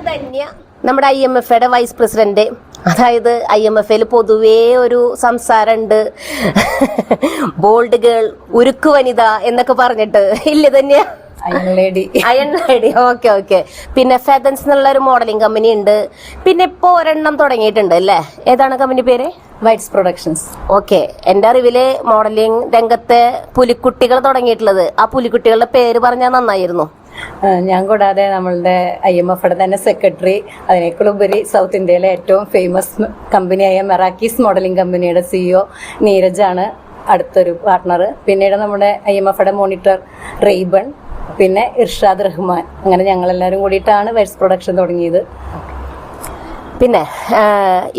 ധന്യ നമ്മുടെ IMFയുടെ vice president. അതായത് IMFയിൽ പൊതുവേ ഒരു സംസാരമുണ്ട്, ബോൾഡ് ഗേൾ, ഉരുക്കു വനിത എന്നൊക്കെ പറഞ്ഞിട്ട് ഇല്ലേ ധന്യ? Iron lady. ഓക്കെ. പിന്നെ ഫെദൻസ് എന്നുള്ള ഒരു മോഡലിംഗ് കമ്പനി ഉണ്ട്. പിന്നെ ഇപ്പൊ ഒരെണ്ണം തുടങ്ങിയിട്ടുണ്ട് അല്ലേ? ഏതാണ് കമ്പനി പേര്? Whites productions. ഓക്കെ. എന്റെ അറിവില് മോഡലിംഗ് രംഗത്തെ പുലിക്കുട്ടികൾ തുടങ്ങിയിട്ടുള്ളത്, ആ പുലിക്കുട്ടികളുടെ പേര് പറഞ്ഞാൽ നന്നായിരുന്നു. ഞാൻ കൂടാതെ നമ്മളുടെ IMFയുടെ തന്നെ സെക്രട്ടറി, അതിനേക്കാളുപരി സൗത്ത് ഇന്ത്യയിലെ ഏറ്റവും ഫേമസ് കമ്പനിയായ മെറാക്കീസ് മോഡലിംഗ് കമ്പനിയുടെ CEO നീരജാണ് അടുത്തൊരു പാർട്ട്ണർ. പിന്നീട് നമ്മുടെ IMFയുടെ മോണിറ്റർ റെയ്ബൺ, പിന്നെ ഇർഷാദ് റഹ്മാൻ. അങ്ങനെ ഞങ്ങളെല്ലാവരും കൂടിയിട്ടാണ് വൈറ്റ്സ് പ്രൊഡക്ഷൻ തുടങ്ങിയത്. പിന്നെ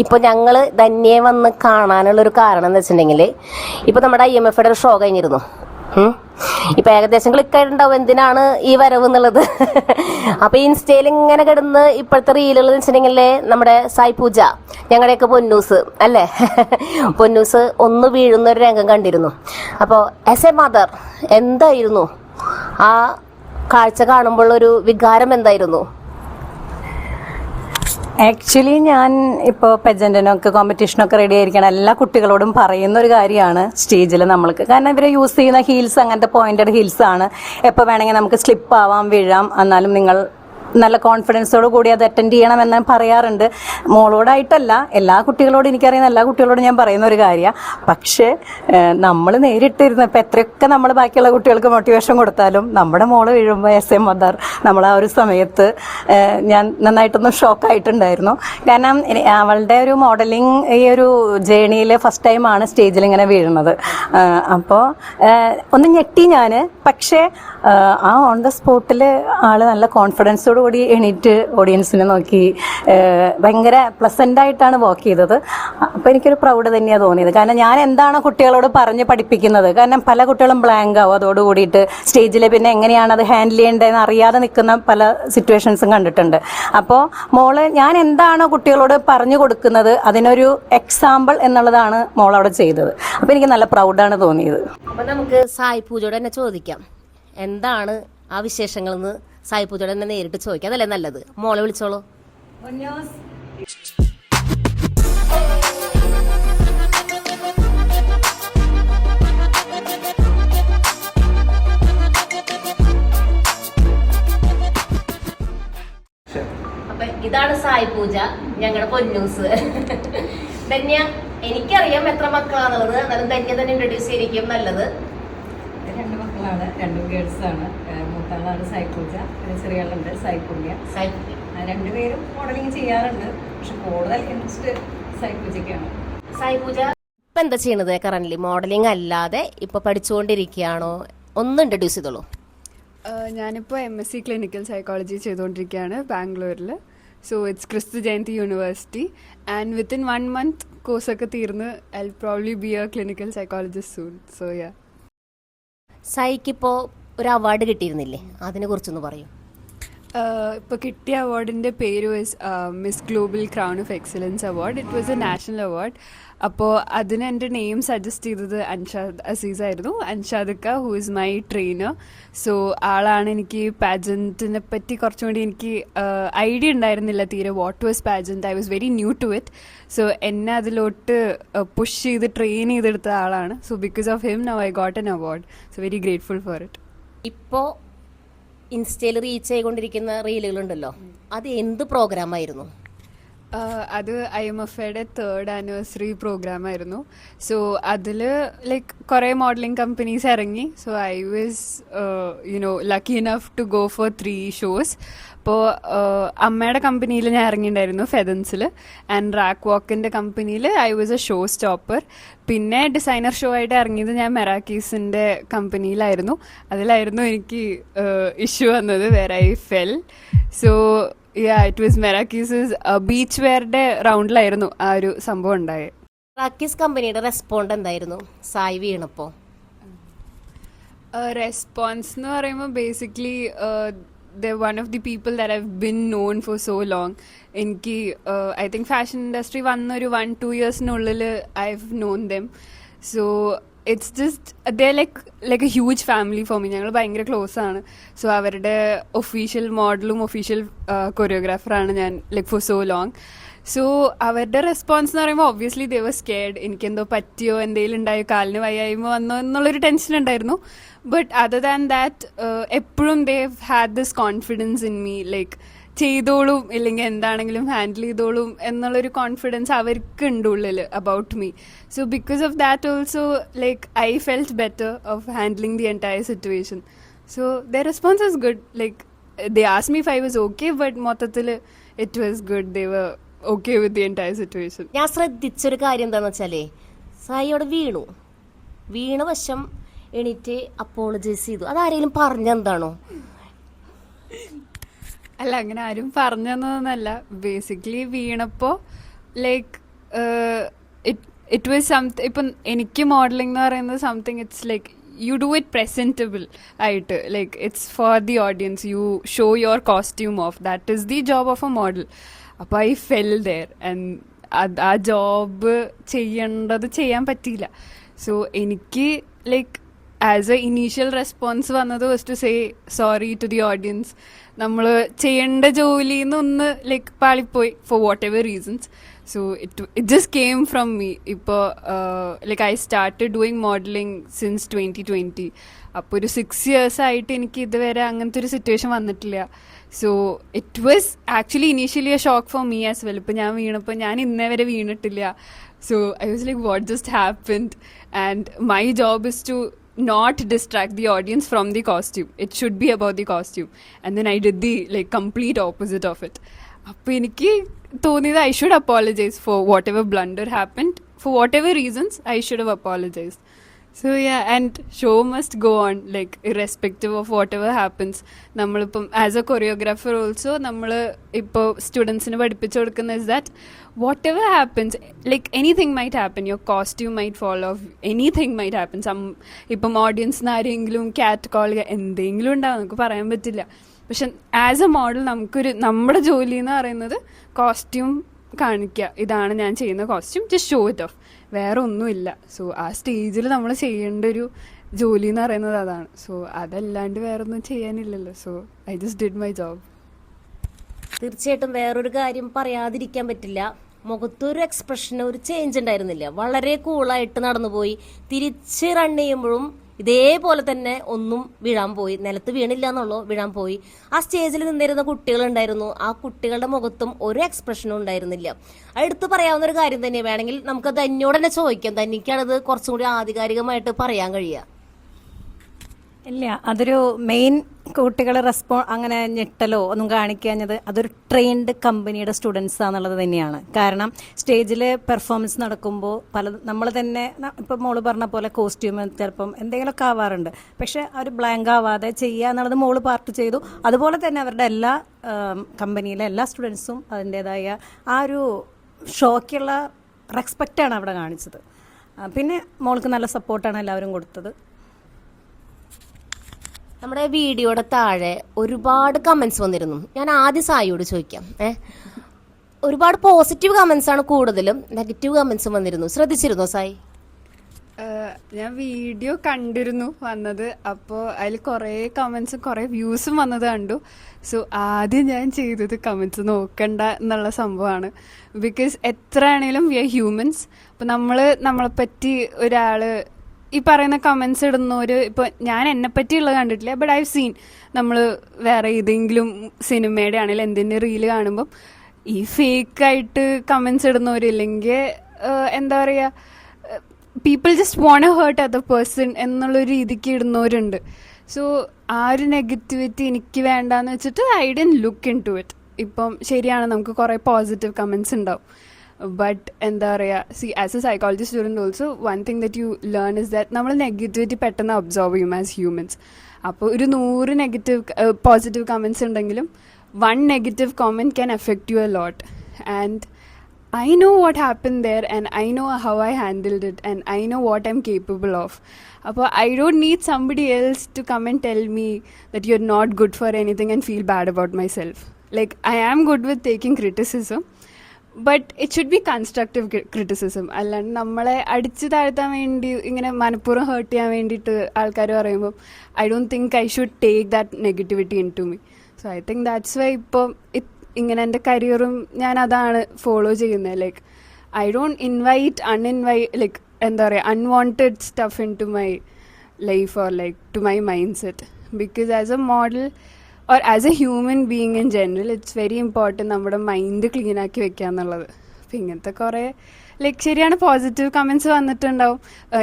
ഇപ്പോൾ ഞങ്ങൾ ധന്യയെ വന്ന് കാണാനുള്ളൊരു കാരണം എന്ന് വെച്ചിട്ടുണ്ടെങ്കിൽ, ഇപ്പോൾ നമ്മുടെ IMFയുടെ ഒരു ഷോ കഴിഞ്ഞിരുന്നു. ഇപ്പം ഏകദേശം ക്ലിക്കായിട്ടുണ്ടാവും എന്തിനാണ് ഈ വരവ് എന്നുള്ളത്. അപ്പോൾ ഇൻസ്റ്റയിൽ ഇങ്ങനെ കിടന്ന് ഇപ്പോഴത്തെ റീലുകൾ എന്ന് വെച്ചിട്ടുണ്ടെങ്കിൽ നമ്മുടെ സായി പൂജ, ഞങ്ങളുടെയൊക്കെ പൊന്നൂസ് അല്ലേ, പൊന്നൂസ് ഒന്ന് വീഴുന്ന ഒരു രംഗം കണ്ടിരുന്നു. അപ്പോൾ ആസ് എ മദർ എന്തായിരുന്നു ആ കാഴ്ച കാണുമ്പോൾ ഒരു വികാരം എന്തായിരുന്നു? ആക്ച്വലി ഞാൻ ഇപ്പോൾ പെജൻറ്റിനൊക്കെ കോമ്പറ്റീഷനൊക്കെ റെഡി ആയിരിക്കണം എല്ലാ കുട്ടികളോടും പറയുന്ന ഒരു കാര്യമാണ് സ്റ്റേജിൽ നമ്മൾക്ക്. കാരണം ഇവരെ യൂസ് ചെയ്യുന്ന ഹീൽസ് അങ്ങനത്തെ പോയിന്റഡ് ഹീൽസ് ആണ്. എപ്പോൾ വേണമെങ്കിൽ നമുക്ക് സ്ലിപ്പ് ആവാം, വീഴാം. എന്നാലും നിങ്ങൾ നല്ല കോൺഫിഡൻസോട് കൂടി അത് അറ്റൻഡ് ചെയ്യണമെന്ന് ഞാൻ പറയാറുണ്ട്. മോളോടായിട്ടല്ല, എല്ലാ കുട്ടികളോടും, എനിക്കറിയുന്ന എല്ലാ കുട്ടികളോടും ഞാൻ പറയുന്ന ഒരു കാര്യമാണ്. പക്ഷേ നമ്മൾ നേരിട്ടിരുന്ന ഇപ്പം എത്രയൊക്കെ നമ്മൾ ബാക്കിയുള്ള കുട്ടികൾക്ക് മോട്ടിവേഷൻ കൊടുത്താലും നമ്മുടെ മോള് വീഴുമ്പോൾ ആസ് എ മദർ നമ്മൾ ആ ഒരു സമയത്ത് ഞാൻ നന്നായിട്ടൊന്ന് ഷോക്കായിട്ടുണ്ടായിരുന്നു. കാരണം അവളുടെ ഒരു മോഡലിംഗ് ഈ ഒരു ജേണിയിൽ ഫസ്റ്റ് ടൈമാണ് സ്റ്റേജിൽ ഇങ്ങനെ വീഴുന്നത്. അപ്പോൾ ഒന്ന് ഞെട്ടി ഞാൻ. പക്ഷേ ആ ഓൺ ദ സ്പോട്ടിൽ ആൾ നല്ല കോൺഫിഡൻസോട് കൂടി എണീറ്റ് ഓഡിയൻസിനെ നോക്കി ഭയങ്കര പ്ലസൻ്റ് ആയിട്ടാണ് വർക്ക് ചെയ്തത്. അപ്പോൾ എനിക്കൊരു പ്രൗഡ് തന്നെയാണ് തോന്നിയത്. കാരണം ഞാൻ എന്താണ് കുട്ടികളോട് പറഞ്ഞ് പഠിപ്പിക്കുന്നത്, കാരണം പല കുട്ടികളും ബ്ലാങ്ക് ആവും അതോട് കൂടിയിട്ട് സ്റ്റേജിൽ പിന്നെ എങ്ങനെയാണ് അത് ഹാൻഡിൽ ചെയ്യേണ്ടതെന്ന് അറിയാതെ നിൽക്കുന്ന പല സിറ്റുവേഷൻസും കണ്ടിട്ടുണ്ട്. അപ്പോൾ മോള് ഞാൻ എന്താണോ കുട്ടികളോട് പറഞ്ഞു കൊടുക്കുന്നത് അതിനൊരു എക്സാമ്പിൾ എന്നുള്ളതാണ് മോളവിടെ ചെയ്തത്. അപ്പോൾ എനിക്ക് നല്ല പ്രൗഡാണ് തോന്നിയത്. അപ്പോൾ നമുക്ക് സായി പൂജയോട് തന്നെ ചോദിക്കാം, എന്താണ് ആ വിശേഷങ്ങളെന്ന് സായി പൂജയോട് തന്നെ നേരിട്ട് ചോദിക്കാം. അതല്ലേ നല്ലത്? മോളെ വിളിച്ചോളൂ. അപ്പൊ ഇതാണ് സായി പൂജ, ഞങ്ങളുടെ പൊന്നൂസ്. ധന്യ, എനിക്കറിയാം എത്ര മക്കളാണുള്ളത്, എന്നാലും ധന്യ തന്നെ ഇൻട്രൊഡ്യൂസ് ചെയ്തിരിക്കും നല്ലത്. 2 മക്കളാണ്, 2 ഗേൾസാണ്. മൂത്താളാണ് സായി പൂജ, പിന്നെ ചെറിയ ആളുണ്ട് സായി പുണ്യ. രണ്ടുപേരും മോഡലിംഗ് ചെയ്യാറുണ്ട്, പക്ഷെ കൂടുതൽ ഇൻട്രസ്റ്റ് സായി പൂജയ്ക്കാണ്. സായി പൂജ ഇപ്പൊ എന്താ ചെയ്യണത് കറന്റ്ലി? മോഡലിംഗ് അല്ലാതെ ഇപ്പൊ പഠിച്ചുകൊണ്ടിരിക്കുകയാണോ? ഒന്ന് ഇൻട്രൊഡ്യൂസ് ചെയ്തോളൂ. ഞാനിപ്പോൾ MSc ക്ലിനിക്കൽ സൈക്കോളജി ചെയ്തുകൊണ്ടിരിക്കുകയാണ് ബാംഗ്ലൂരിൽ. So it's Kristu Jayanti University. And within 1 month കോഴ്സൊക്കെ തീർന്ന് I will probably be a clinical psychologist soon. So yeah. സായിക്കിപ്പോൾ ഒരു അവാർഡ് കിട്ടിയിരുന്നില്ലേ, അതിനെ കുറിച്ചൊന്ന് പറയൂ. ഇപ്പോൾ കിട്ടിയ അവാർഡിൻ്റെ പേര് Miss Global Crown of Excellence award. It was a national award. അപ്പോൾ അതിന് എൻ്റെ നെയിം സജസ്റ്റ് ചെയ്തത് അൻഷാദ് അസീസ് ആയിരുന്നു. അൻഷാദക്ക, who is my trainer. So ആളാണ് എനിക്ക് പാജൻറ്റിനെ പറ്റി കുറച്ചും കൂടി എനിക്ക് ഐഡിയ ഉണ്ടായിരുന്നില്ല തീരെ. What was pageant, I was very new to it. So എന്നെ അതിലോട്ട് പുഷ് ചെയ്ത് ട്രെയിൻ ചെയ്തെടുത്ത ആളാണ്. So because of him now I got an award. So very grateful for it. ഇപ്പോൾ ഇൻസ്റ്റയിൽ റീച്ച് ചെയ്തുകൊണ്ടിരിക്കുന്ന റീലുകളുണ്ടല്ലോ, അത് എന്ത് പ്രോഗ്രാമായിരുന്നു? അത് IMFയുടെ 3rd anniversary പ്രോഗ്രാമായിരുന്നു. സോ അതിൽ ലൈക്ക് കുറേ മോഡലിംഗ് കമ്പനീസ് ഇറങ്ങി. So I was lucky enough to go for 3 shows. അപ്പോൾ അമ്മയുടെ കമ്പനിയിൽ ഞാൻ ഇറങ്ങിയിട്ടുണ്ടായിരുന്നു, ഫെദൻസിൽ. ആൻഡ് റാക്ക് വാക്കിൻ്റെ കമ്പനിയിൽ I was a show stopper. പിന്നെ ഡിസൈനർ ഷോ ആയിട്ട് ഇറങ്ങിയത് ഞാൻ മെറാക്കീസിൻ്റെ കമ്പനിയിലായിരുന്നു. അതിലായിരുന്നു എനിക്ക് ഇഷ്യൂ വന്നത്, where I fell. So it was മെറാക്കീസ് ബീച്ച് വെയറിന്റെ റൗണ്ടിലായിരുന്നു ആ ഒരു സംഭവം ഉണ്ടായത്. മെറാക്കീസ് കമ്പനിയുടെ റെസ്പോണ്ട് എന്തായിരുന്നു സായി വീണപ്പോൾ? റെസ്പോൺസ് എന്ന് പറയുമ്പോൾ basically they're one of the people that I've been known for so long. എനിക്ക് I think fashion industry വന്നൊരു 1-2 yearsനുള്ളിൽ I've known them. So it's just they're like a huge family for me. ഞങ്ങൾ ഭയങ്കര close ആണ്. So അവരുടെ official മോഡലും official കൊറിയോഗ്രാഫറാണ് ഞാൻ like for so long. So അവരുടെ റെസ്പോൺസ് എന്ന് പറയുമ്പോൾ ഒബ്വിയസ്ലി ദേ വർ സ്കേർഡ്. എനിക്കെന്തോ പറ്റിയോ, എന്തെങ്കിലും ഉണ്ടായോ, കാലിന് വയ്യായ്മ വന്നോ എന്നുള്ളൊരു ടെൻഷൻ ഉണ്ടായിരുന്നു. ബട്ട് അതർ ദാൻ ദാറ്റ് എപ്പോഴും they had this confidence in me, like ചെയ്തോളും ഇല്ലെങ്കിൽ എന്താണെങ്കിലും ഹാൻഡിൽ ചെയ്തോളും എന്നുള്ളൊരു കോൺഫിഡൻസ് അവർക്ക് ഉണ്ട് ഉള്ളിൽ about me. So because of that also like I felt better of handling the entire situation. So the response was good. Like they asked me if I was okay, but മൊത്തത്തിൽ it was good. They were okay with the entire situation. ഞാൻ ശ്രദ്ധിച്ചൊരു കാര്യം എന്താണെന്ന് വെച്ചാലേ, സായി അവിടെ വീണ വശം എണീറ്റ് apologise ചെയ്തു. അതാരെങ്കിലും പറഞ്ഞെന്താണോ? അല്ല, അങ്ങനെ ആരും പറഞ്ഞതൊന്നല്ല. ബേസിക്കലി വീണപ്പോൾ ലൈക്ക് ഇറ്റ് വാസ് സംതിങ്. ഇപ്പം എനിക്ക് മോഡലിംഗ് എന്ന് പറയുന്നത് something it's like you do it presentable ആയിട്ട്. Like it's for the audience. You show your costume off. That is the job of a model. അപ്പോൾ ഐ ഫെൽ ദെയർ ആൻഡ് ആ job ചെയ്യേണ്ടത് ചെയ്യാൻ പറ്റിയില്ല. സോ എനിക്ക് like as a initial response വന്നത് was to say sorry to the audience. നമ്മൾ ചെയ്യേണ്ട ജോലിയിൽ നിന്ന് ലൈക്ക് പാളിപ്പോയി for whatever reasons. So it just came from me. ഇപ്പോൾ like I started doing modelling since 2020. അപ്പോൾ ഒരു 6 years ആയിട്ട് എനിക്ക് ഇതുവരെ അങ്ങനത്തെ ഒരു സിറ്റുവേഷൻ വന്നിട്ടില്ല. So it was actually initially a shock for me as well. ഇപ്പോൾ ഞാൻ വീണപ്പോൾ ഞാൻ ഇന്നേ വരെ വീണിട്ടില്ല. So I was like what just happened. And my job is to not distract the audience from the costume. It should be about the costume. And then I did the like complete opposite of it. Appo eniki thonida I should apologize for whatever blunder happened. For whatever reasons I should have apologized. So yeah, and show must go on, like irrespective of whatever happens. നമ്മളിപ്പം as A choreographer also നമ്മൾ ഇപ്പോൾ സ്റ്റുഡൻസിന് പഠിപ്പിച്ചു കൊടുക്കുന്ന is that whatever happens, like anything might happen. Your costume might fall off, anything might happen. ഇപ്പം ഓഡിയൻസിന് ആരെങ്കിലും cat call എന്തെങ്കിലും ഉണ്ടാവും, നമുക്ക് പറയാൻ പറ്റില്ല. പക്ഷെ ആസ് എ മോഡൽ നമ്മുടെ ജോലി എന്ന് പറയുന്നത് കോസ്റ്റ്യൂം കാണിക്കുക. ഇതാണ് ഞാൻ ചെയ്യുന്ന costume, just show it off. വേറെ ഒന്നുമില്ല. സോ ആ സ്റ്റേജിൽ നമ്മൾ ചെയ്യേണ്ട ഒരു ജോലി എന്ന് പറയുന്നത് അതാണ്. സോ അതല്ലാണ്ട് വേറെ ഒന്നും ചെയ്യാനില്ലല്ലോ. So I just did my job. തീർച്ചയായിട്ടും വേറൊരു കാര്യം പറയാതിരിക്കാൻ പറ്റില്ല. മുഖത്തൊരു എക്സ്പ്രഷന് ഒരു ചേഞ്ച് ഉണ്ടായിരുന്നില്ല. വളരെ കൂളായിട്ട് നടന്നുപോയി. തിരിച്ച് റൺ ചെയ്യുമ്പോഴും ഇതേപോലെ തന്നെ ഒന്നും വീഴാൻ പോയി. നിലത്ത് വീണില്ല എന്നുള്ളൂ, വീഴാൻ പോയി. ആ സ്റ്റേജിൽ നിന്നിരുന്ന കുട്ടികളുണ്ടായിരുന്നു. ആ കുട്ടികളുടെ മുഖത്തും ഒരു എക്സ്പ്രഷനും ഉണ്ടായിരുന്നില്ല. എടുത്തു പറയാവുന്ന ഒരു കാര്യം തന്നെ. വേണമെങ്കിൽ നമുക്ക് ധന്യോട് തന്നെ ചോദിക്കാം. ധന്യക്കാണത് കുറച്ചും കൂടി ആധികാരികമായിട്ട് പറയാൻ കഴിയുക. ഇല്ല, അതൊരു മെയിൻ കുട്ടികളെ അങ്ങനെ ഞെട്ടലോ ഒന്നും കാണിക്കാഞ്ഞത് അതൊരു ട്രെയിൻഡ് കമ്പനിയുടെ സ്റ്റുഡൻസ് ആണെന്നുള്ളത് തന്നെയാണ്. കാരണം സ്റ്റേജിൽ പെർഫോമൻസ് നടക്കുമ്പോൾ നമ്മൾ തന്നെ ഇപ്പം മോള് പറഞ്ഞ പോലെ കോസ്റ്റ്യൂം ചിലപ്പം എന്തെങ്കിലുമൊക്കെ ആവാറുണ്ട്. പക്ഷെ അവർ ബ്ലാങ്ക് ആവാതെ ചെയ്യുക എന്നുള്ളത് മോള് പാർട്ട് ചെയ്തു. അതുപോലെ തന്നെ അവരുടെ എല്ലാ കമ്പനിയിലെ എല്ലാ സ്റ്റുഡൻസും അതിൻ്റെതായ ആ ഒരു ഷോക്കുള്ള റെസ്പെക്റ്റാണ് അവിടെ കാണിച്ചത്. പിന്നെ മോൾക്ക് നല്ല സപ്പോർട്ടാണ് എല്ലാവരും കൊടുത്തത്. നമ്മുടെ വീഡിയോയുടെ താഴെ ഒരുപാട് കമന്റ്സ് വന്നിരുന്നു. ഞാൻ ആദ്യം സായിയോട് ചോദിക്കാം. ഒരുപാട് പോസിറ്റീവ് കമന്റ്സ് ആണ് കൂടുതലും, നെഗറ്റീവ് കമന്റ്സും വന്നിരുന്നു. ശ്രദ്ധിച്ചിരുന്നോ സായി? ഞാൻ വീഡിയോ കണ്ടിരുന്നു വന്നത്. അപ്പോൾ അതിൽ കുറേ കമന്റ്സും കുറേ വ്യൂസും വന്നത് കണ്ടു. സോ ആദ്യം ഞാൻ ചെയ്തത് കമന്റ്സ് നോക്കണ്ട എന്നുള്ള സംഭവമാണ്. ബിക്കോസ് എത്ര ആണെങ്കിലും വി ആർ ഹ്യൂമൻസ്. അപ്പോൾ നമ്മളെപ്പറ്റി ഒരാൾ ഈ പറയുന്ന കമന്റ്സ് ഇടുന്നവര്, ഇപ്പോൾ ഞാൻ എന്നെ പറ്റിയുള്ളത് കണ്ടിട്ടില്ല, ബട്ട് ഐ ഹവ് സീൻ നമ്മൾ വേറെ ഏതെങ്കിലും സിനിമയുടെ ആണെങ്കിലും എന്തിൻ്റെ റീല് കാണുമ്പം ഈ ഫേക്കായിട്ട് കമന്റ്സ് ഇടുന്നവരില്ലെങ്കിൽ എന്താ പറയുക, people just won't hurt other person എന്നുള്ളൊരു രീതിക്ക് ഇടുന്നവരുണ്ട്. സോ ആ ഒരു നെഗറ്റിവിറ്റി എനിക്ക് വേണ്ടാന്ന് വെച്ചിട്ട് I didn't look into it. ഇപ്പം ശരിയാണ്, നമുക്ക് കുറേ പോസിറ്റീവ് കമന്റ്സ് ഉണ്ടാവും. ബട്ട് എന്താ പറയുക, see as a psychology student also one thing that you learn is that നമ്മൾ നെഗറ്റിവിറ്റി പെട്ടെന്ന് ഒബ്സർവ് ചെയ്യും ആസ് ഹ്യൂമൻസ്. അപ്പോൾ ഒരു 100 പോസിറ്റീവ് കമൻറ്റ്സ് ഉണ്ടെങ്കിലും 1 negative comment can affect you a lot. And I know what happened there, and I know how I handled it, and I know what I'm capable of. But I don't need somebody else to come and tell me that you're not good for anything and feel bad about myself. Like, I am good with taking criticism, but it should be constructive criticism. അല്ലാണ്ട് നമ്മളെ അടിച്ചു താഴ്ത്താൻ വേണ്ടി ഇങ്ങനെ മനഃപൂർവ്വം heart ചെയ്യാൻ വേണ്ടിയിട്ട് ആൾക്കാർ പറയുമ്പോൾ I don't think I should take that negativity into me. So I think that's why ഇപ്പം ഇങ്ങനെ എൻ്റെ കരിയറും ഞാൻ അതാണ് ഫോളോ ചെയ്യുന്നത്. Like I don't invite like എന്താ പറയുക unwanted stuff into my life or like to my mindset, because as a model or as a human being in general it's very important നമ്മുടെ mind clean ആക്കി വെക്കുക എന്നുള്ളത്. അപ്പം ഇങ്ങനത്തെ കുറേ like ശരിയാണ് പോസിറ്റീവ് കമൻറ്റ്സ് വന്നിട്ടുണ്ടാവും.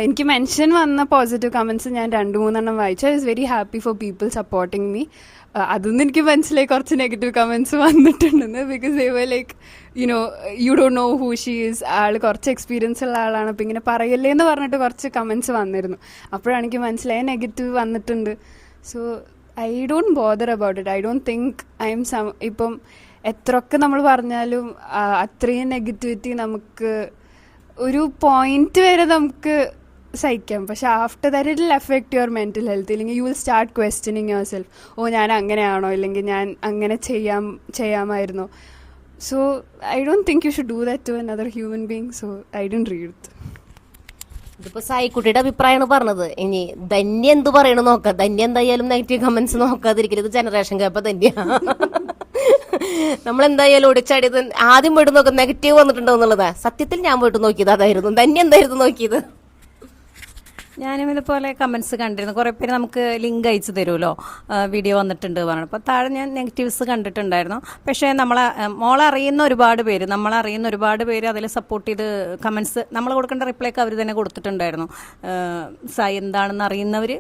എനിക്ക് മെൻഷൻ വന്ന പോസിറ്റീവ് കമൻറ്റ്സ് ഞാൻ 2-3 വായിച്ചു. I was very happy for people supporting me. അതൊന്നും എനിക്ക് മനസ്സിലായി കുറച്ച് നെഗറ്റീവ് കമൻറ്റ്സ് വന്നിട്ടുണ്ടെന്ന്. Because they were like you don't know who she is, ആൾ കുറച്ച് എക്സ്പീരിയൻസ് ഉള്ള ആളാണ്, അപ്പം ഇങ്ങനെ പറയല്ലേ എന്ന് പറഞ്ഞിട്ട് കുറച്ച് കമൻറ്റ്സ് വന്നിരുന്നു. അപ്പോഴാണ് എനിക്ക് മനസ്സിലായ നെഗറ്റീവ് വന്നിട്ടുണ്ട്. So I don't bother about it. I don't think I M ഇപ്പം എത്രയൊക്കെ നമ്മൾ പറഞ്ഞാലും അത്രയും നെഗറ്റിവിറ്റി നമുക്ക് ഒരു പോയിന്റ് വരെ നമുക്ക് സഹിക്കാം. പക്ഷെ after that it will affect your mental health. ഇല്ലെങ്കിൽ you will start questioning yourself. ഞാൻ അങ്ങനെയാണോ, ഇല്ലെങ്കിൽ ഞാൻ അങ്ങനെ ചെയ്യാമായിരുന്നോ. So I don't think you should do that to another human being. So I don't read it. ഇതിപ്പോ സായിക്കുട്ടിയുടെ അഭിപ്രായമാണ് പറഞ്ഞത്. ഇനി ധന്യ എന്ത് പറയണ നോക്കാം. ധന്യ എന്തായാലും നെഗറ്റീവ് കമന്റ്സ് നോക്കാതിരിക്കരുത്. ജനറേഷൻ ഗ്യാപ്പ് ധന്യ നമ്മളെന്തായാലും ഓടിച്ചാടിയത് ആദ്യം പോയിട്ട് നോക്കാം നെഗറ്റീവ് വന്നിട്ടുണ്ടോ എന്നുള്ളതാ. സത്യത്തിൽ ഞാൻ പോയിട്ട് നോക്കിയത് അതായിരുന്നു. ധന്യ എന്തായിരുന്നു നോക്കിയത്? ഞാനും ഇതുപോലെ കമൻസ് കണ്ടിരുന്നു. കുറേ പേര് നമുക്ക് ലിങ്ക് അയച്ചു തരുമല്ലോ വീഡിയോ വന്നിട്ടുണ്ട് പറഞ്ഞു. അപ്പോൾ താഴെ ഞാൻ നെഗറ്റീവ്സ് കണ്ടിട്ടുണ്ടായിരുന്നു. പക്ഷേ നമ്മളറിയുന്ന ഒരുപാട് പേര് അതിൽ സപ്പോർട്ട് ചെയ്ത് കമൻസ് നമ്മൾ കൊടുക്കേണ്ട റിപ്ലൈക്ക് അവർ തന്നെ കൊടുത്തിട്ടുണ്ടായിരുന്നു. സായി എന്താണെന്ന് അറിയുന്നവർ,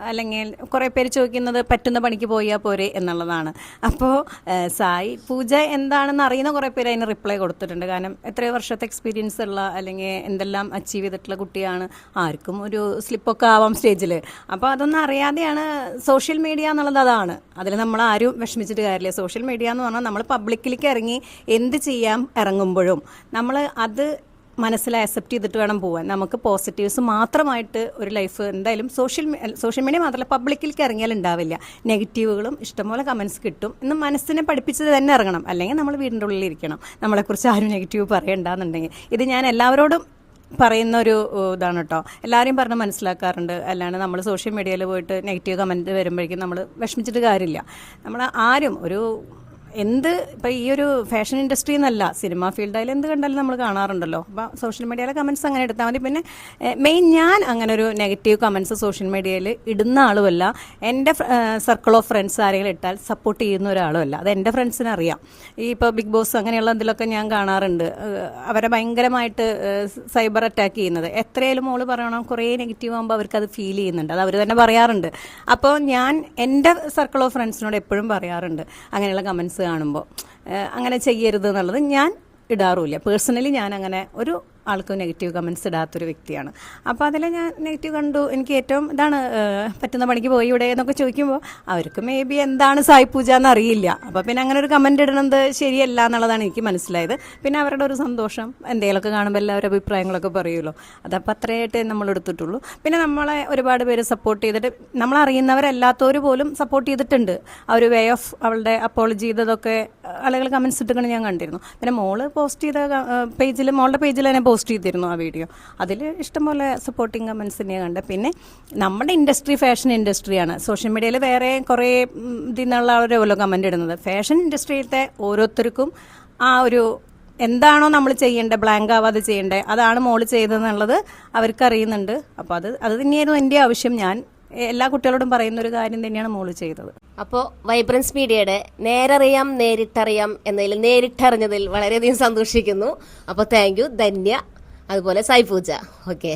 അല്ലെങ്കിൽ കുറേ പേര് ചോദിക്കുന്നത് പറ്റുന്ന പണിക്ക് പോയാൽ പോരെ എന്നുള്ളതാണ്. അപ്പോൾ സായി പൂജ എന്താണെന്ന് അറിയുന്ന കുറേ പേര് അതിന് റിപ്ലൈ കൊടുത്തിട്ടുണ്ട്. കാരണം എത്രയോ വർഷത്തെ എക്സ്പീരിയൻസ് ഉള്ള അല്ലെങ്കിൽ എന്തെല്ലാം അച്ചീവ് ചെയ്തിട്ടുള്ള കുട്ടിയാണ്. ആർക്കും ഒരു സ്ലിപ്പൊക്കെ ആവാം സ്റ്റേജിൽ. അപ്പോൾ അതൊന്നും അറിയാതെയാണ് സോഷ്യൽ മീഡിയ എന്നുള്ളത്. അതാണ് അതിൽ നമ്മൾ ആരും വിഷമിച്ചിട്ട് കാര്യമില്ല. സോഷ്യൽ മീഡിയ എന്ന് പറഞ്ഞാൽ നമ്മൾ പബ്ലിക്കിലേക്ക് ഇറങ്ങി എന്ത് ചെയ്യാൻ ഇറങ്ങുമ്പോഴും നമ്മൾ അത് മനസ്സിൽ അക്സെപ്റ്റ് ചെയ്തിട്ട് വേണം പോകാൻ. നമുക്ക് പോസിറ്റീവ്സ് മാത്രമായിട്ട് ഒരു ലൈഫ് എന്തായാലും സോഷ്യൽ മീഡിയ മാത്രമല്ല പബ്ലിക്കിലേക്ക് ഇറങ്ങിയാൽ ഉണ്ടാവില്ല. നെഗറ്റീവുകളും ഇഷ്ടംപോലെ കമൻസ് കിട്ടും എന്ന് മനസ്സിനെ പഠിപ്പിച്ചത് തന്നെ ഇറങ്ങണം. അല്ലെങ്കിൽ നമ്മൾ വീടിൻ്റെ ഉള്ളിൽ ഇരിക്കണം. നമ്മളെക്കുറിച്ച് ആരും നെഗറ്റീവ് പറയണ്ടെന്നുണ്ടെങ്കിൽ. ഇത് ഞാൻ എല്ലാവരോടും പറയുന്ന ഒരു ഇതാണ് കേട്ടോ. എല്ലാവരെയും പറഞ്ഞ് മനസ്സിലാക്കാറുണ്ട്. അല്ലാണ്ട് നമ്മൾ സോഷ്യൽ മീഡിയയിൽ പോയിട്ട് നെഗറ്റീവ് കമൻറ്റ് വരുമ്പോഴേക്കും നമ്മൾ വിഷമിച്ചിട്ട് കാര്യമില്ല. നമ്മൾ ആരും ഇപ്പം ഈ ഒരു ഫാഷൻ ഇൻഡസ്ട്രി എന്നല്ല, സിനിമ ഫീൽഡായാലും എന്ത് കണ്ടാലും നമ്മൾ കാണാറുണ്ടല്ലോ. അപ്പോൾ സോഷ്യൽ മീഡിയയിലെ കമൻറ്റ്സ് അങ്ങനെ എടുത്താൽ മതി. പിന്നെ ഞാൻ അങ്ങനെ ഒരു നെഗറ്റീവ് കമൻറ്റ്സ് സോഷ്യൽ മീഡിയയിൽ ഇടുന്ന ആളുമല്ല. എൻ്റെ സർക്കിൾ ഓഫ് ഫ്രണ്ട്സ് ആരെങ്കിലും ഇട്ടാൽ സപ്പോർട്ട് ചെയ്യുന്ന ഒരാളുമല്ല. അത് എൻ്റെ ഫ്രണ്ട്സിന് അറിയാം. ഈ ഇപ്പോൾ ബിഗ് ബോസ് അങ്ങനെയുള്ള ഇതിലൊക്കെ ഞാൻ കാണാറുണ്ട് അവരെ ഭയങ്കരമായിട്ട് സൈബർ അറ്റാക്ക് ചെയ്യുന്നത്. എത്രയായാലും മോള് പറയണം കുറേ നെഗറ്റീവ് ആകുമ്പോൾ അവർക്കത് ഫീൽ ചെയ്യുന്നുണ്ട്. അത് അവർ തന്നെ പറയാറുണ്ട്. അപ്പോൾ ഞാൻ എൻ്റെ സർക്കിൾ ഓഫ് ഫ്രണ്ട്സിനോട് എപ്പോഴും പറയാറുണ്ട് അങ്ങനെയുള്ള കമൻറ്റ്സ് കാണുമ്പോൾ അങ്ങനെ ചെയ്യരുത് എന്നുള്ളത്. ഞാൻ ഇടാറുമില്ല. പേഴ്സണലി ഞാൻ അങ്ങനെ ഒരു ആൾക്ക് നെഗറ്റീവ് കമൻറ്റ്സ് ഇടാത്തൊരു വ്യക്തിയാണ്. അപ്പോൾ അതിൽ ഞാൻ നെഗറ്റീവ് കണ്ടു. എനിക്ക് ഏറ്റവും ഇതാണ് പറ്റുന്ന പണിക്ക് പോയി ഇവിടെ എന്നൊക്കെ ചോദിക്കുമ്പോൾ അവർക്ക് മേ ബി എന്താണ് സായി പൂജ എന്നറിയില്ല. അപ്പോൾ പിന്നെ അങ്ങനെ ഒരു കമൻറ്റ് ഇടുന്നത് ശരിയല്ല എന്നുള്ളതാണ് എനിക്ക് മനസ്സിലായത്. പിന്നെ അവരുടെ ഒരു സന്തോഷം എന്തെങ്കിലുമൊക്കെ കാണുമ്പോൾ എല്ലാവരും അഭിപ്രായങ്ങളൊക്കെ പറയുമല്ലോ. അതപ്പോൾ അത്രയായിട്ട് നമ്മൾ എടുത്തിട്ടുള്ളൂ. പിന്നെ നമ്മളെ ഒരുപാട് പേര് സപ്പോർട്ട് ചെയ്തിട്ട് നമ്മളറിയുന്നവരല്ലാത്തവർ പോലും സപ്പോർട്ട് ചെയ്തിട്ടുണ്ട്. ആ ഒരു വേ ഓഫ് അവളുടെ അപ്പോളജി ചെയ്തതൊക്കെ ആളുകൾ കമൻറ്റ്സ് ഇട്ടുകൊണ്ട് ഞാൻ കണ്ടിരുന്നു. പിന്നെ മോള് പോസ്റ്റ് ചെയ്ത മോളുടെ പേജിൽ തന്നെ പോസ്റ്റ് ചെയ്തിരുന്നു ആ വീഡിയോ. അതിൽ ഇഷ്ടംപോലെ സപ്പോർട്ടിങ് കമൻസ് തന്നെയാണ് കണ്ടത്. പിന്നെ നമ്മുടെ ഇൻഡസ്ട്രി ഫാഷൻ ഇൻഡസ്ട്രിയാണ്. സോഷ്യൽ മീഡിയയിൽ വേറെ കുറേ ഇതിൽ നിന്നുള്ള ആളുകളോ കമൻ്റ് ഇടുന്നത്. ഫാഷൻ ഇൻഡസ്ട്രിയിലത്തെ ഓരോരുത്തർക്കും ആ ഒരു എന്താണോ നമ്മൾ ചെയ്യേണ്ടത്, ബ്ലാങ്ക് ആവാതെ ചെയ്യേണ്ടത്, അതാണ് മോള് ചെയ്തതെന്നുള്ളത് അവർക്കറിയുന്നുണ്ട്. അപ്പോൾ അത് തന്നെയായിരുന്നു എൻ്റെ ആവശ്യം. ഞാൻ എല്ലാ കുട്ടികളോടും പറയുന്ന ഒരു കാര്യം തന്നെയാണ് മോള് ചെയ്തത്. അപ്പോൾ വൈബ്രൻസ് മീഡിയയുടെ നേരറിയാം നേരിട്ടറിയാം എന്നതിൽ നേരിട്ടറിഞ്ഞതിൽ വളരെയധികം സന്തോഷിക്കുന്നു. അപ്പോൾ താങ്ക് യു ധന്യ, അതുപോലെ സായി പൂജ. ഓക്കെ.